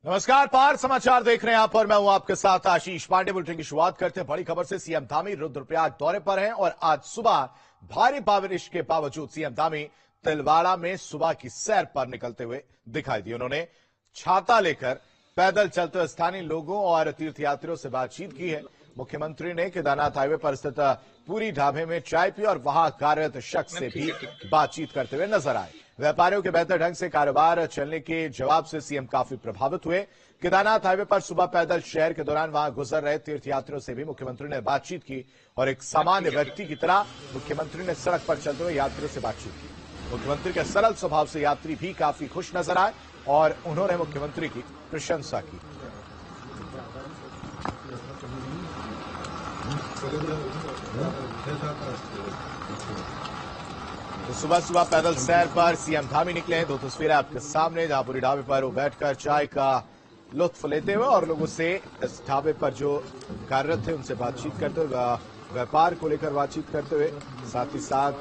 नमस्कार, पार समाचार देख रहे हैं आप और मैं हूं आपके साथ आशीष पांडे। बुलेटिन की शुरुआत करते हैं बड़ी खबर से। सीएम धामी रुद्रप्रयाग दौरे पर हैं और आज सुबह भारी बारिश के बावजूद सीएम धामी तिलवाड़ा में सुबह की सैर पर निकलते हुए दिखाई दिए। उन्होंने छाता लेकर पैदल चलते हुए स्थानीय लोगों और तीर्थयात्रियों से बातचीत की है। मुख्यमंत्री ने केदारनाथ हाईवे पर स्थित पूरी ढाबे में चाय पी और वहां कार्यरत शख्स से भी बातचीत करते हुए नजर आए। व्यापारियों के बेहतर ढंग से कारोबार चलने के जवाब से सीएम काफी प्रभावित हुए। केदारनाथ हाईवे पर सुबह पैदल शहर के दौरान वहां गुजर रहे तीर्थयात्रियों से भी मुख्यमंत्री ने बातचीत की और एक सामान्य व्यक्ति की तरह मुख्यमंत्री ने सड़क पर चलते हुए यात्रियों से बातचीत की। मुख्यमंत्री के सरल स्वभाव से यात्री भी काफी खुश नजर आए और उन्होंने मुख्यमंत्री की प्रशंसा की। तो सुबह सुबह पैदल सैर पर सीएम धामी निकले हैं। दो तस्वीरें आपके सामने, जहां पूरी ढाबे पर वो बैठकर चाय का लुत्फ लेते हुए और लोगों से इस ढाबे पर जो कार्यरत थे उनसे बातचीत करते हुए, व्यापार को लेकर बातचीत करते हुए, साथ ही साथ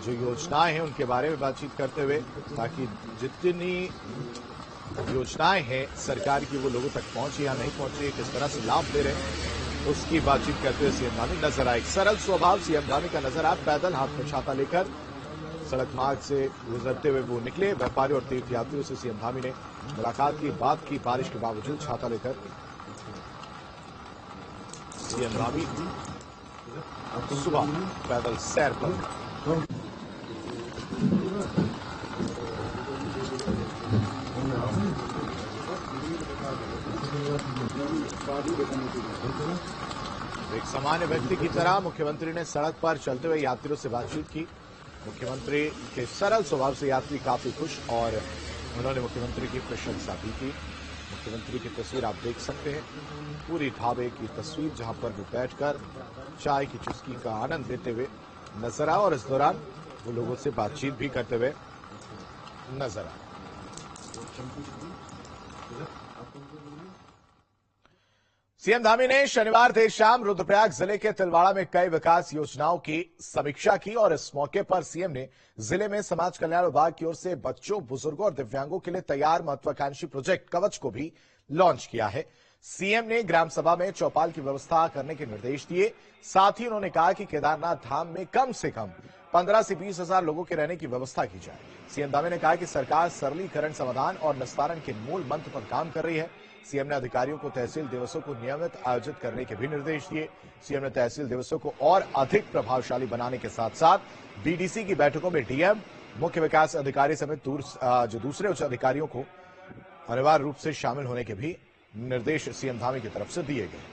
जो योजनाएं हैं उनके बारे में बातचीत करते हुए, ताकि जितनी योजनाएं हैं सरकार की वो लोगों तक पहुंची या नहीं पहुंची, किस तरह से लाभ ले रहे हैं, उसकी बातचीत करते हुए सीएम धामी नजर आए। सरल स्वभाव सीएम धामी का नजर आया। पैदल हाथ में छाता लेकर सड़क मार्ग से गुजरते हुए वो निकले। व्यापारी और तीर्थयात्रियों से सीएम धामी ने मुलाकात की, बात की। बारिश के बावजूद छाता लेकर सीएम धामी सुबह पैदल सैर पर। एक सामान्य व्यक्ति की तरह मुख्यमंत्री ने सड़क पर चलते हुए यात्रियों से बातचीत की। मुख्यमंत्री के सरल स्वभाव से यात्री काफी खुश और उन्होंने मुख्यमंत्री की प्रशंसा भी की। मुख्यमंत्री की तस्वीर आप देख सकते हैं, पूरी ढाबे की तस्वीर, जहां पर वो बैठकर चाय की चुस्की का आनंद लेते हुए नजर आए और इस दौरान वो लोगों से बातचीत भी करते हुए नजर आए। सीएम धामी ने शनिवार देर शाम रुद्रप्रयाग जिले के तिलवाड़ा में कई विकास योजनाओं की समीक्षा की और इस मौके पर सीएम ने जिले में समाज कल्याण विभाग की ओर से बच्चों, बुजुर्गों और दिव्यांगों के लिए तैयार महत्वाकांक्षी प्रोजेक्ट कवच को भी लॉन्च किया है। सीएम ने ग्राम सभा में चौपाल की व्यवस्था करने के निर्देश दिए। साथ ही उन्होंने कहा कि केदारनाथ धाम में कम से कम 15 से 20 हजार लोगों के रहने की व्यवस्था की जाए। सीएम धामी ने कहा कि सरकार सरलीकरण, समाधान और निस्तारण के मूल मंत्र पर काम कर रही है। सीएम ने अधिकारियों को तहसील दिवसों को नियमित आयोजित करने के भी निर्देश दिए। सीएम ने तहसील दिवसों को और अधिक प्रभावशाली बनाने के साथ साथ बीडीसी की बैठकों में डीएम, मुख्य विकास अधिकारी समेत जो दूसरे उच्च अधिकारियों को अनिवार्य रूप से शामिल होने के भी निर्देश सीएम धामी की तरफ से दिए गए।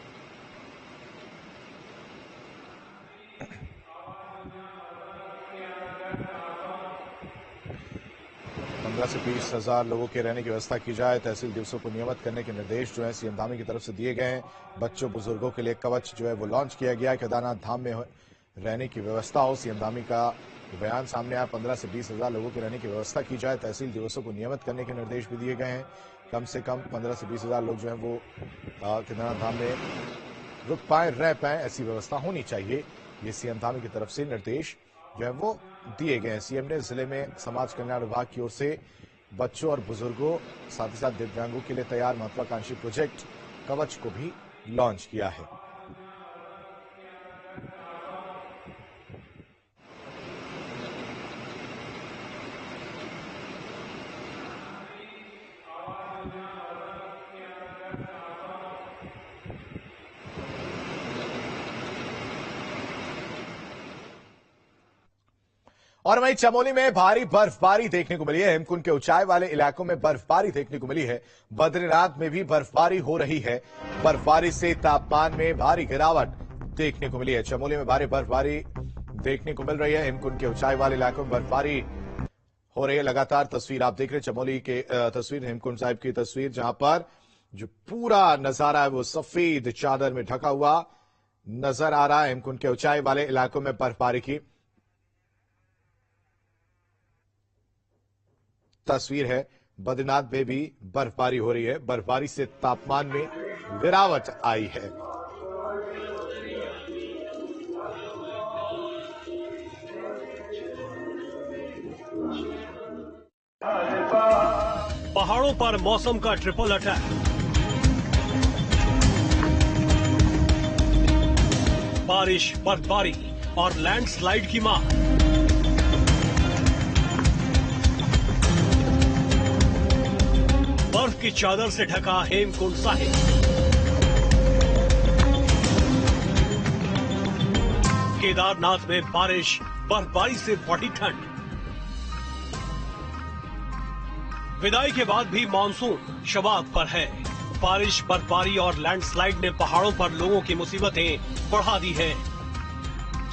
15 से 20 हजार लोगों के रहने की व्यवस्था की जाए। तहसील दिवसों को नियमित करने के निर्देश जो है सीएम धामी की तरफ से दिए गए हैं। बच्चों, बुजुर्गों के लिए कवच जो है वो लॉन्च किया गया है। केदारनाथ धाम में रहने की व्यवस्था हो, सीएम धामी का बयान सामने आया। 15 से 20 हजार लोगों के रहने की व्यवस्था की जाए। तहसील दिवसों को नियमित करने के निर्देश भी दिए गए हैं। कम से कम 15 से 20 हजार लोग जो है वो केदारनाथ धाम में रुक पाए, रह पाए, ऐसी व्यवस्था होनी चाहिए। ये सीएम धामी की तरफ से निर्देश जो है वो दिए गए हैं। सीएम ने जिले में समाज कल्याण विभाग की ओर से बच्चों और बुजुर्गों, साथ ही साथ दिव्यांगों के लिए तैयार महत्वाकांक्षी प्रोजेक्ट कवच को भी लॉन्च किया है। और वहीं चमोली में भारी बर्फबारी देखने को मिली है। हेमकुंड के ऊंचाई वाले इलाकों में बर्फबारी देखने को मिली है। बद्रीनाथ में भी बर्फबारी हो रही है। बर्फबारी से तापमान में भारी गिरावट देखने को मिली है। चमोली में भारी बर्फबारी देखने को मिल रही है। हेमकुंड के ऊंचाई वाले इलाकों में बर्फबारी हो रही है। लगातार तस्वीर आप देख रहे हैं, चमोली के तस्वीर, हेमकुंड साहिब की तस्वीर, जहां पर जो पूरा नजारा है वो सफेद चादर में ढका हुआ नजर आ रहा है। हेमकुंड के ऊंचाई वाले इलाकों में बर्फबारी की तस्वीर है। बद्रीनाथ में भी बर्फबारी हो रही है। बर्फबारी से तापमान में गिरावट आई है। पहाड़ों पर मौसम का ट्रिपल अटैक। बारिश, बर्फबारी और लैंडस्लाइड की मार। बर्फ की चादर से ढका हेमकुंड साहिब। केदारनाथ में बारिश, बर्फबारी से बढ़ी ठंड। विदाई के बाद भी मानसून शबाब पर है। बारिश, बर्फबारी और लैंडस्लाइड ने पहाड़ों पर लोगों की मुसीबतें बढ़ा दी है।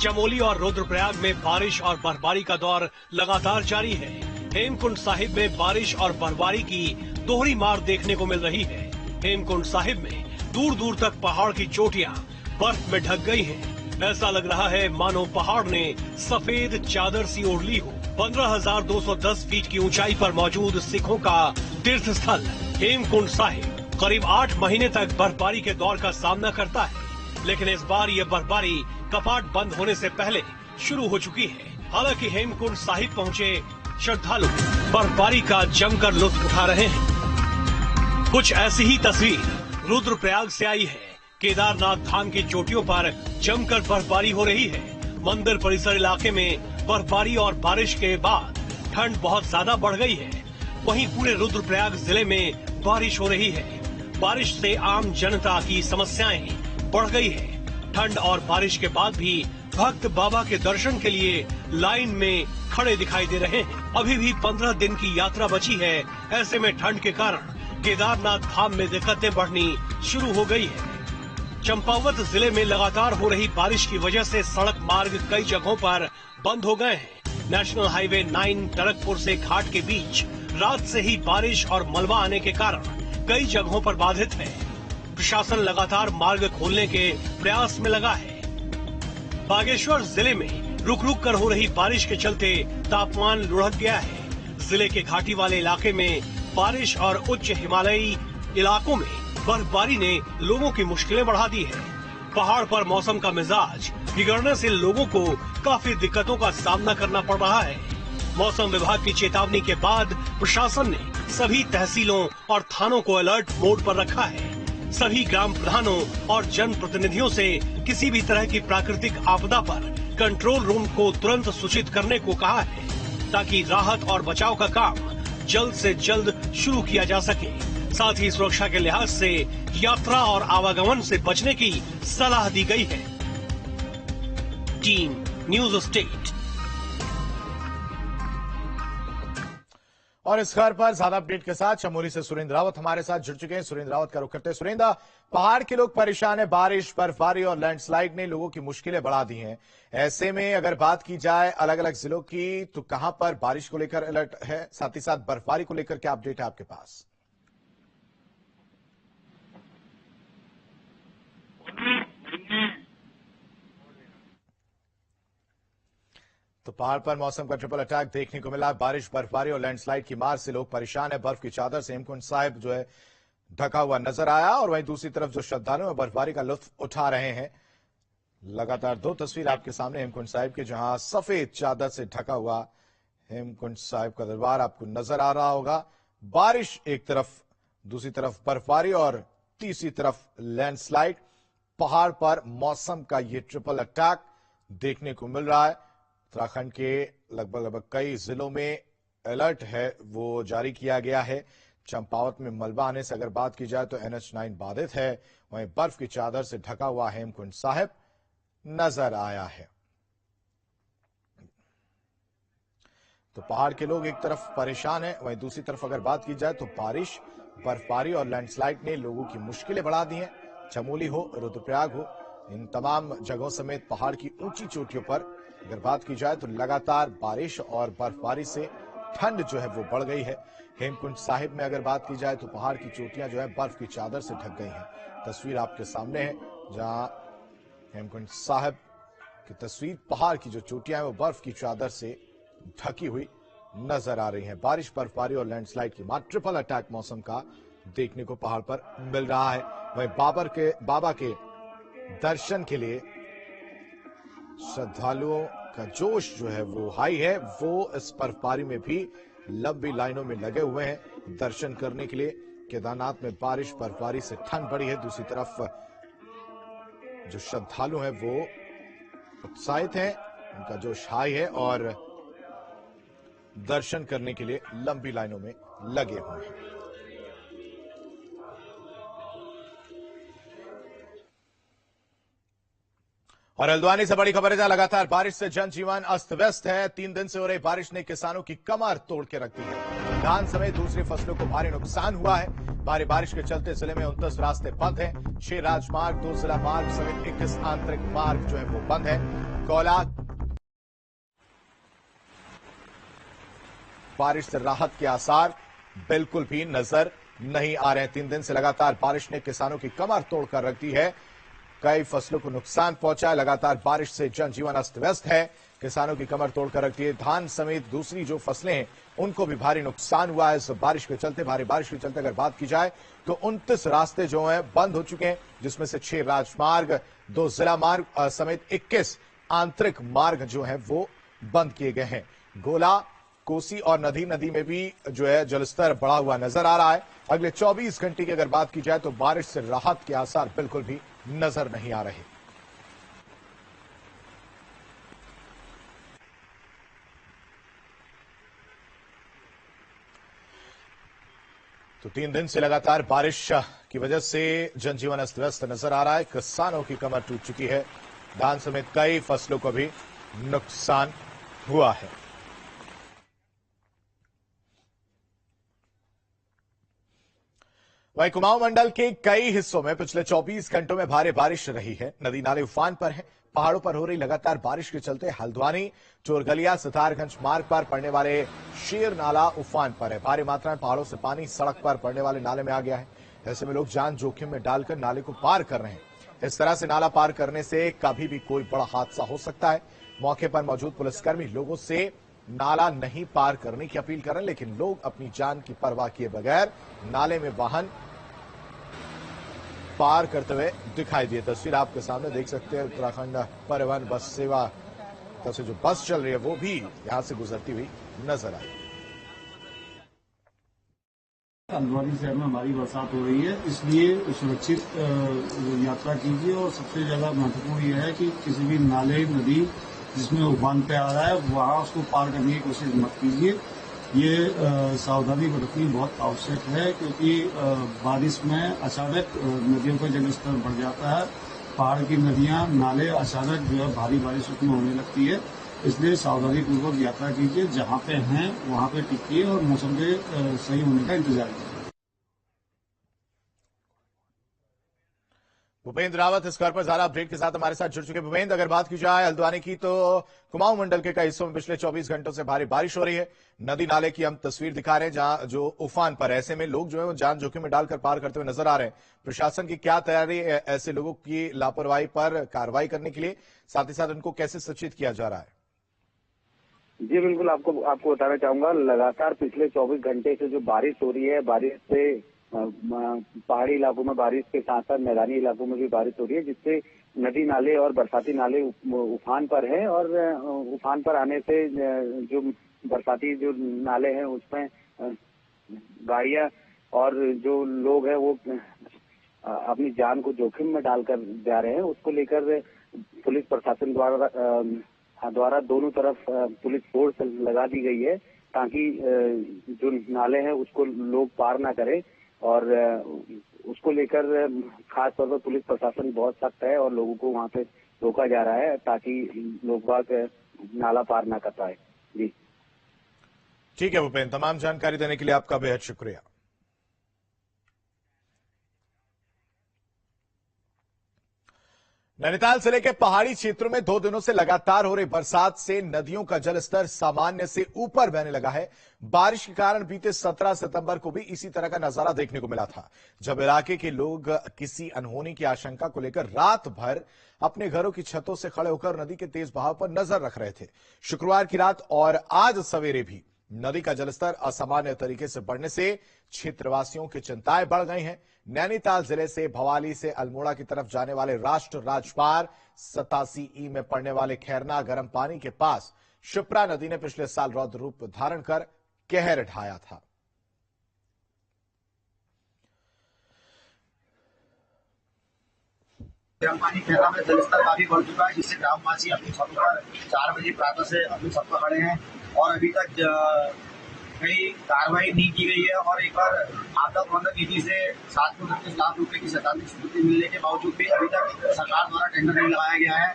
चमोली और रुद्रप्रयाग में बारिश और बर्फबारी का दौर लगातार जारी है। हेमकुंड साहिब में बारिश और बर्फबारी की दोहरी मार देखने को मिल रही है। हेमकुंड साहिब में दूर दूर तक पहाड़ की चोटियां बर्फ में ढक गई हैं। ऐसा लग रहा है मानो पहाड़ ने सफेद चादर सी ओढ़ ली हो। 15,210 फीट की ऊंचाई पर मौजूद सिखों का तीर्थ स्थल हेमकुंड साहिब करीब 8 महीने तक बर्फबारी के दौर का सामना करता है, लेकिन इस बार ये बर्फबारी कपाट बंद होने से पहले शुरू हो चुकी है। हालांकि हेमकुंड साहिब पहुंचे श्रद्धालु बर्फबारी का जमकर लुत्फ उठा रहे हैं। कुछ ऐसी ही तस्वीर रुद्रप्रयाग से आई है। केदारनाथ धाम की चोटियों पर जमकर बर्फबारी हो रही है। मंदिर परिसर इलाके में बर्फबारी और बारिश के बाद ठंड बहुत ज्यादा बढ़ गई है। वहीं पूरे रुद्रप्रयाग जिले में बारिश हो रही है। बारिश से आम जनता की समस्याएं बढ़ गई है। ठंड और बारिश के बाद भी भक्त बाबा के दर्शन के लिए लाइन में खड़े दिखाई दे रहे हैं। अभी भी 15 दिन की यात्रा बची है। ऐसे में ठंड के कारण केदारनाथ धाम में दिक्कतें बढ़नी शुरू हो गई है। चंपावत जिले में लगातार हो रही बारिश की वजह से सड़क मार्ग कई जगहों पर बंद हो गए हैं। नेशनल हाईवे 9 टरकपुर से घाट के बीच रात से ही बारिश और मलबा आने के कारण कई जगहों पर बाधित है। प्रशासन लगातार मार्ग खोलने के प्रयास में लगा है। बागेश्वर जिले में रुक रुक कर हो रही बारिश के चलते तापमान लुढ़क गया है। जिले के घाटी वाले इलाके में बारिश और उच्च हिमालयी इलाकों में बर्फबारी ने लोगों की मुश्किलें बढ़ा दी है। पहाड़ पर मौसम का मिजाज बिगड़ने से लोगों को काफी दिक्कतों का सामना करना पड़ रहा है। मौसम विभाग की चेतावनी के बाद प्रशासन ने सभी तहसीलों और थानों को अलर्ट मोड पर रखा है। सभी ग्राम प्रधानों और जन प्रतिनिधियों से किसी भी तरह की प्राकृतिक आपदा पर कंट्रोल रूम को तुरंत सूचित करने को कहा है, ताकि राहत और बचाव का काम जल्द से जल्द शुरू किया जा सके। साथ ही सुरक्षा के लिहाज से यात्रा और आवागमन से बचने की सलाह दी गई है। Team news state. और इस खबर पर ज्यादा अपडेट के साथ चमोली से सुरेंद्र रावत हमारे साथ जुड़ चुके हैं। सुरेंद्र रावत का रुख करते हैं। सुरेंद्र, पहाड़ के लोग परेशान है। बारिश, बर्फबारी और लैंडस्लाइड ने लोगों की मुश्किलें बढ़ा दी हैं। ऐसे में अगर बात की जाए अलग अलग जिलों की, तो कहां पर बारिश को लेकर अलर्ट है, साथ ही साथ बर्फबारी को लेकर क्या अपडेट है आपके पास? तो पहाड़ पर मौसम का ट्रिपल अटैक देखने को मिला। बारिश, बर्फबारी और लैंडस्लाइड की मार से लोग परेशान है। बर्फ की चादर से हेमकुंड साहिब जो है ढका हुआ नजर आया, और वहीं दूसरी तरफ जो श्रद्धालु है बर्फबारी का लुत्फ उठा रहे हैं। लगातार दो तस्वीर आपके सामने हेमकुंड साहिब के, जहां सफेद चादर से ढका हुआ हेमकुंड साहिब का दरबार आपको नजर आ रहा होगा। बारिश एक तरफ, दूसरी तरफ बर्फबारी और तीसरी तरफ लैंडस्लाइड। पहाड़ पर मौसम का ये ट्रिपल अटैक देखने को मिल रहा है। उत्तराखंड के लगभग कई जिलों में अलर्ट है वो जारी किया गया है। चंपावत में मलबा आने से अगर बात की जाए तो NH9 बाधित है। वहीं बर्फ की चादर से ढका हुआ हेमकुंड साहिब नजर आया है। तो पहाड़ के लोग एक तरफ परेशान हैं, वहीं दूसरी तरफ अगर बात की जाए तो बारिश, बर्फबारी और लैंडस्लाइड ने लोगों की मुश्किलें बढ़ा दी हैं। चमोली हो, रुद्रप्रयाग हो, इन तमाम जगहों समेत पहाड़ की ऊंची चोटियों पर अगर बात की जाए तो लगातार बारिश और बर्फबारी से ठंड जो है वो बढ़ गई है। हेमकुंड साहिब में अगर बात की जाए तो पहाड़ की चोटियां जो है बर्फ की चादर से ढक गई हैं। तस्वीर आपके सामने है, जहां हेमकुंड साहिब की तस्वीर, पहाड़ की जो चोटियां हैं वो बर्फ की चादर से ढकी हुई नजर आ रही हैं। बारिश, बर्फबारी और लैंडस्लाइड की मार, ट्रिपल अटैक मौसम का देखने को पहाड़ पर मिल रहा है। वहीं बाबा के दर्शन के लिए श्रद्धालुओं का जोश जो है वो हाई है। वो इस बर्फबारी में भी लंबी लाइनों में लगे हुए हैं। दर्शन करने के लिए। केदारनाथ में बारिश बर्फबारी से ठंड बढ़ी है। दूसरी तरफ जो श्रद्धालु हैं वो उत्साहित हैं, उनका जोश हाई है और दर्शन करने के लिए लंबी लाइनों में लगे हुए हैं। और हल्द्वानी से बड़ी खबर है, जहां लगातार बारिश से जनजीवन अस्त व्यस्त है। 3 दिन से हो रही बारिश ने किसानों की कमर तोड़ के रख दी है। धान समेत दूसरी फसलों को भारी नुकसान हुआ है। भारी बारिश के चलते जिले में 29 रास्ते बंद हैं। 6 राजमार्ग, 2 जिला मार्ग समेत 21 आंतरिक मार्ग जो है वो बंद है। कोला बारिश से राहत के आसार बिल्कुल भी नजर नहीं आ रहे हैं। 3 दिन से लगातार बारिश ने किसानों की कमर तोड़कर रख दी है। कई फसलों को नुकसान पहुंचा है। लगातार बारिश से जनजीवन अस्त व्यस्त है। किसानों की कमर तोड़कर रख दी है। धान समेत दूसरी जो फसलें हैं उनको भी भारी नुकसान हुआ है। इस बारिश के चलते, भारी बारिश के चलते अगर बात की जाए तो 29 रास्ते जो हैं बंद हो चुके हैं, जिसमें से 6 राजमार्ग, 2 जिला मार्ग समेत 21 आंतरिक मार्ग जो है वो बंद किए गए हैं। गोला, कोसी और नदी में भी जो है जलस्तर बढ़ा हुआ नजर आ रहा है। अगले 24 घंटे की अगर बात की जाए तो बारिश से राहत के आसार बिल्कुल भी नजर नहीं आ रहे। तो 3 दिन से लगातार बारिश की वजह से जनजीवन अस्त व्यस्त नजर आ रहा है। किसानों की कमर टूट चुकी है। धान समेत कई फसलों को भी नुकसान हुआ है। वहीं कुमाऊं मंडल के कई हिस्सों में पिछले 24 घंटों में भारी बारिश रही है। नदी नाले उफान पर हैं। पहाड़ों पर हो रही लगातार बारिश के चलते हल्द्वानी, चोरगलिया, सितारगंज मार्ग पर पड़ने वाले शेर नाला उफान पर है। भारी मात्रा में पहाड़ों से पानी सड़क पर पड़ने वाले नाले में आ गया है। ऐसे में लोग जान जोखिम में डालकर नाले को पार कर रहे हैं। इस तरह से नाला पार करने से कभी भी कोई बड़ा हादसा हो सकता है। मौके पर मौजूद पुलिसकर्मी लोगों से नाला नहीं पार करने की अपील कर रहे हैं, लेकिन लोग अपनी जान की परवाह किए बगैर नाले में वाहन पार करते हुए दिखाई दिए। तस्वीर आपके सामने देख सकते हैं। उत्तराखंड परिवहन बस सेवा तरफ से जो बस चल रही है वो भी यहां से गुजरती हुई नजर आई। हल्द्वानी शहर में हमारी बरसात हो रही है, इसलिए सुरक्षित यात्रा कीजिए। और सबसे ज्यादा महत्वपूर्ण यह है कि किसी भी नाले, नदी जिसमें उफान पे आ रहा है वहां उसको पार करने की कोशिश मत कीजिए। ये सावधानी बरतनी बहुत आवश्यक है, क्योंकि बारिश में अचानक नदियों का जलस्तर बढ़ जाता है। पहाड़ की नदियां, नाले अचानक जो है भारी बारिश उसमें होने लगती है। इसलिए सावधानी पूर्वक यात्रा कीजिए। जहां पे हैं वहां पे टिकिए और मौसम के सही होने का इंतजार कीजिए। भूपेंद्र रावत इस खबर पर ज्यादा अपडेट के साथ हमारे साथ जुड़ चुके। भूपेंद्र, अगर बात की जाए हल्द्वानी की तो कुमाऊं मंडल के कई हिस्सों में पिछले 24 घंटों से भारी बारिश हो रही है। नदी नाले की हम तस्वीर दिखा रहे हैं जहां जो उफान पर, ऐसे में लोग जो है वो जान जोखिम में डालकर पार करते हुए नजर आ रहे हैं। प्रशासन की क्या तैयारी है ऐसे लोगों की लापरवाही पर कार्रवाई करने के लिए, साथ ही साथ उनको कैसे सचेत किया जा रहा है? जी बिल्कुल, आपको बताना चाहूंगा, लगातार पिछले 24 घंटे से जो बारिश हो रही है, बारिश से पहाड़ी इलाकों में बारिश के साथ साथ मैदानी इलाकों में भी बारिश हो रही है, जिससे नदी नाले और बरसाती नाले उफान पर है। और उफान पर आने से जो बरसाती जो नाले हैं उसमें गाड़ियां और जो लोग हैं वो अपनी जान को जोखिम में डालकर जा रहे हैं। उसको लेकर पुलिस प्रशासन द्वारा दोनों तरफ पुलिस फोर्स लगा दी गई है, ताकि जो नाले हैं उसको लोग पार ना करें। और उसको लेकर खास तौर पर पुलिस प्रशासन बहुत सख्त है और लोगों को वहां पे रोका जा रहा है, ताकि लोग बाग नाला पार ना कर पाए। जी ठीक है भूपेंद्र, तमाम जानकारी देने के लिए आपका बेहद शुक्रिया। नैनीताल जिले के पहाड़ी क्षेत्रों में 2 दिनों से लगातार हो रही बरसात से नदियों का जलस्तर सामान्य से ऊपर बहने लगा है। बारिश के कारण बीते 17 सितंबर को भी इसी तरह का नजारा देखने को मिला था, जब इलाके के लोग किसी अनहोनी की आशंका को लेकर रात भर अपने घरों की छतों से खड़े होकर नदी के तेज बहाव पर नजर रख रहे थे। शुक्रवार की रात और आज सवेरे भी नदी का जलस्तर असामान्य तरीके से बढ़ने से क्षेत्रवासियों की चिंताएं बढ़ गई हैं। नैनीताल जिले से भवाली से अल्मोड़ा की तरफ जाने वाले राष्ट्रीय राजमार्ग 87E में पड़ने वाले खैरना गर्म पानी के पास शिप्रा नदी ने पिछले साल रौद्र रूप धारण कर कहर ढाया था। पानी खेला में जलस्तर काफी बढ़ चुका है, जिससे ग्रामवासी अपनी छतों पर 4 बजे प्रातः से अपनी छत पर खड़े हैं और अभी तक कई कार्रवाई नहीं की गई है। और एक बार आपदा प्रबंधन निधि से 729 लाख रुपए की सैद्धांतिक स्वीकृति मिलने के बावजूद भी अभी तक सरकार द्वारा टेंडर नहीं लगाया गया है।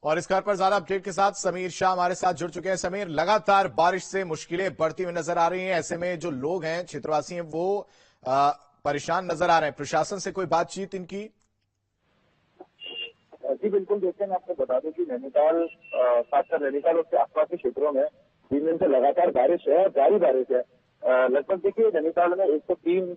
और इस खबर पर ज्यादा अपडेट के साथ समीर शाह हमारे साथ जुड़ चुके हैं। समीर, लगातार बारिश से मुश्किलें बढ़ती हुई नजर आ रही हैं, ऐसे में जो लोग हैं, क्षेत्रवासी हैं, वो परेशान नजर आ रहे हैं। प्रशासन से कोई बातचीत इनकी? जी बिल्कुल, देखिए मैं आपको बता दूं कि नैनीताल, खासकर नैनीताल और उसके आसपास के क्षेत्रों में 3 दिन से लगातार बारिश है, जारी बारिश है। लगभग देखिए नैनीताल में 103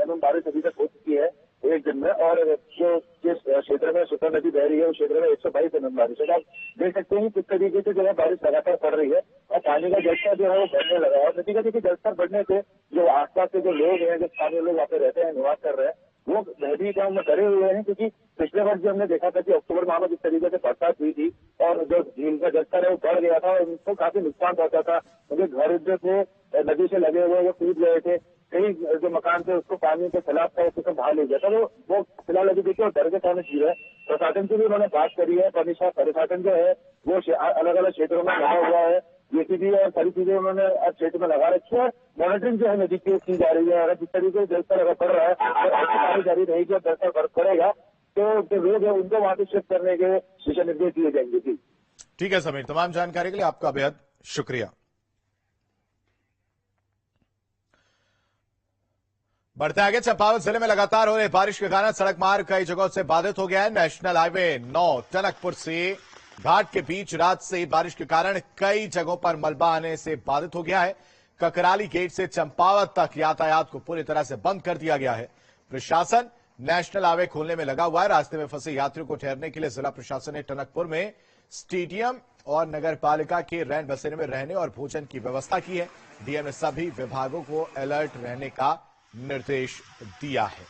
mm बारिश अभी तक हो चुकी है एक दिन में, और जो जिस क्षेत्र में सुपर नदी बह रही है उस क्षेत्र में 122 mm बारिश है। आप देख सकते हैं किस तरीके से जो है बारिश लगातार पड़ रही है और पानी का जलस्तर जो है वो बढ़ने लगा है। और नदी का देखिए जलस्तर बढ़ने से जो आसपास के जो लोग हैं, जो स्थानीय लोग वहाँ पे रहते हैं, निवास कर रहे हैं, वो भयभीत गांव में डरे हुए हैं, क्योंकि पिछले वर्ष जो हमने देखा था कि अक्टूबर माह में जिस तरीके से बरसात हुई थी और जो झील का जलस्तर है वो बढ़ गया था और उनको काफी नुकसान पहुंचा था, क्योंकि घर जो थे नदी से लगे हुए वो टूट गए थे, कई जो मकान थे उसको पानी के खिलाफ था, उसको बाहर ले गया था। तो वो फिलहाल अभी देखिए डर के सामने जी रहे हैं। प्रशासन से भी उन्होंने बात करी है, प्रशासन जो है वो अलग अलग क्षेत्रों में लगा हुआ है, जेसीबी और सारी चीजें उन्होंने क्षेत्र में लगा रखी है। मॉनिटरिंग जो है नदी की जा रही है। अगर जिस तरीके से जलस्तर अगर बढ़ रहा है और ऐसी पानी जारी रहेगी और जलस्तर बढ़ेगा तो जो लोग हैं उनको वहां से शिफ्ट करने के दिशा निर्देश दिए जाएंगे। जी ठीक है समीर, तमाम जानकारी के लिए आपका बेहद शुक्रिया। बढ़ते आगे, चंपावत जिले में लगातार हो रही बारिश के कारण सड़क मार्ग कई जगहों से बाधित हो गया है। नेशनल हाईवे 9 टनकपुर से घाट के बीच रात से बारिश के कारण कई जगहों पर मलबा आने से बाधित हो गया है। ककराली गेट से चंपावत तक यातायात को पूरी तरह से बंद कर दिया गया है। प्रशासन नेशनल हाईवे खोलने में लगा हुआ है। रास्ते में फंसे यात्रियों को ठहरने के लिए जिला प्रशासन ने टनकपुर में स्टेडियम और नगर पालिका के रैन बसेरे में रहने और भोजन की व्यवस्था की है। डीएम ने सभी विभागों को अलर्ट रहने का निर्देश दिया है।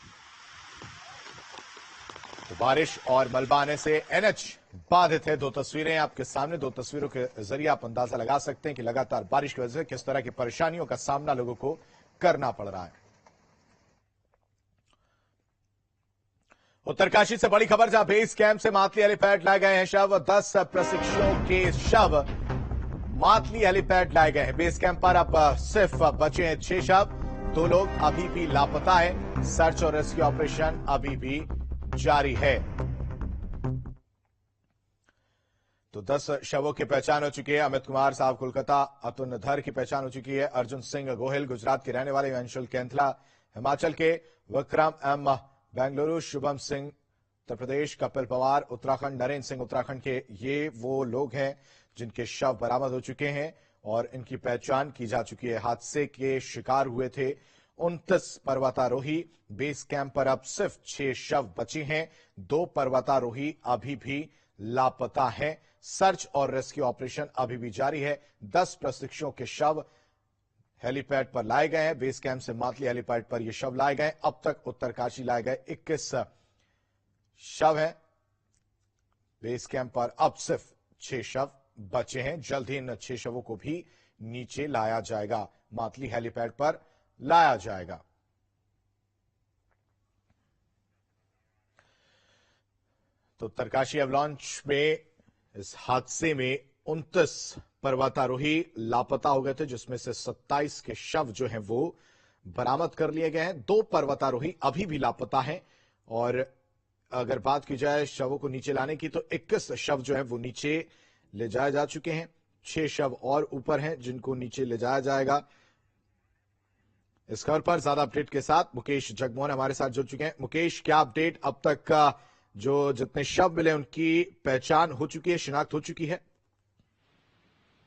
तो बारिश और मलबा आने से एनएच बाधित है। 2 तस्वीरें आपके सामने, 2 तस्वीरों के जरिए आप अंदाजा लगा सकते हैं कि लगातार बारिश की वजह से किस तरह की परेशानियों का सामना लोगों को करना पड़ रहा है। उत्तरकाशी से बड़ी खबर, जहां बेस कैंप से मातली हेलीपैड लाए गए हैं शव। 10 प्रशिक्षुओं के शव मातली हेलीपैड लाए गए हैं। बेस कैंप पर अब सिर्फ बचे हैं 6 शव। 2 लोग अभी भी लापता है। सर्च और रेस्क्यू ऑपरेशन अभी भी जारी है। तो 10 शवों की पहचान हो चुकी है। अमित कुमार साहब कोलकाता, अतुल धर की पहचान हो चुकी है। अर्जुन सिंह गोहिल गुजरात के रहने वाले, अंशुल कैंथला हिमाचल के, विक्रम एम बेंगलुरु, शुभम सिंह उत्तर प्रदेश, कपिल पवार उत्तराखंड, नरेंद्र सिंह उत्तराखंड के, ये वो लोग हैं जिनके शव बरामद हो चुके हैं और इनकी पहचान की जा चुकी है। हादसे के शिकार हुए थे 29 पर्वतारोही। बेस कैंप पर अब सिर्फ 6 शव बचे हैं। 2 पर्वतारोही अभी भी लापता हैं। सर्च और रेस्क्यू ऑपरेशन अभी भी जारी है। 10 प्रशिक्षुओं के शव हेलीपैड पर लाए गए हैं। बेस कैंप से मातली हेलीपैड पर ये शव लाए गए। अब तक उत्तरकाशी लाए गए 21 शव हैं। बेस कैंप पर अब सिर्फ 6 शव बचे हैं। जल्द ही इन 6 शवों को भी नीचे लाया जाएगा, मातली हेलीपैड पर लाया जाएगा। तो उत्तरकाशी एवलांच में इस हादसे में 29 पर्वतारोही लापता हो गए थे, जिसमें से 27 के शव जो हैं वो बरामद कर लिए गए हैं। 2 पर्वतारोही अभी भी लापता हैं। और अगर बात की जाए शवों को नीचे लाने की, तो 21 शव जो है वो नीचे ले जाए जा चुके हैं। 6 शव और ऊपर हैं जिनको नीचे ले जाया जाएगा। इस खबर पर ज्यादा अपडेट के साथ मुकेश जगमोहन हमारे साथ जुड़ चुके हैं। मुकेश, क्या अपडेट? अब तक का जो जितने शव मिले उनकी पहचान हो चुकी है, शिनाख्त हो चुकी है?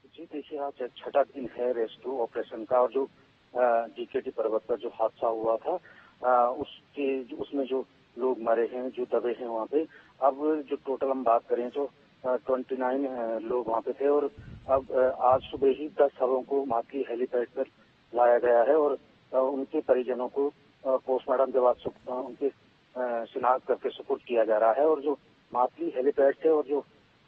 जी देखिए, आज 6ठा दिन है रेस्क्यू ऑपरेशन का, और जो डीकेटी पर्वत पर जो हादसा हुआ था उसमें जो लोग मरे हैं, जो दबे हैं वहाँ पे, अब जो टोटल हम बात करें तो 29 लोग वहाँ पे थे। और अब आज सुबह ही 10 शवों को मातली हेलीपैड पर लाया गया है और उनके परिजनों को पोस्टमार्टम के बाद उनके शिनाख्त करके सुपुर्द किया जा रहा है। और जो मातली हेलीपैड थे और जो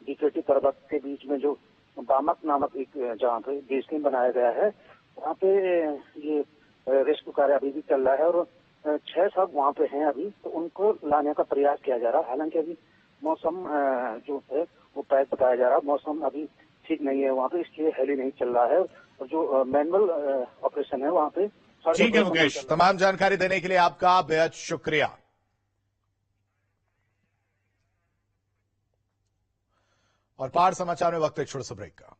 डीकेटी पर्वत के बीच में जो बामक नामक एक जहाँ पे बेस कैंप बनाया गया है, वहाँ पे ये रेस्क्यू कार्य अभी भी चल रहा है। और 6 सब वहाँ पे हैं अभी, तो उनको लाने का प्रयास किया जा रहा है। हालांकि अभी मौसम जो है वो पैक बताया जा रहा है, मौसम अभी ठीक नहीं है वहाँ पे, इसलिए हेली नहीं चल रहा है और जो मैनुअल ऑपरेशन है वहाँ पे। ठीक है मुकेश, तमाम जानकारी देने के लिए आपका बेहद शुक्रिया। और पहाड़ समाचार में वक्त एक छोटे से ब्रेक का।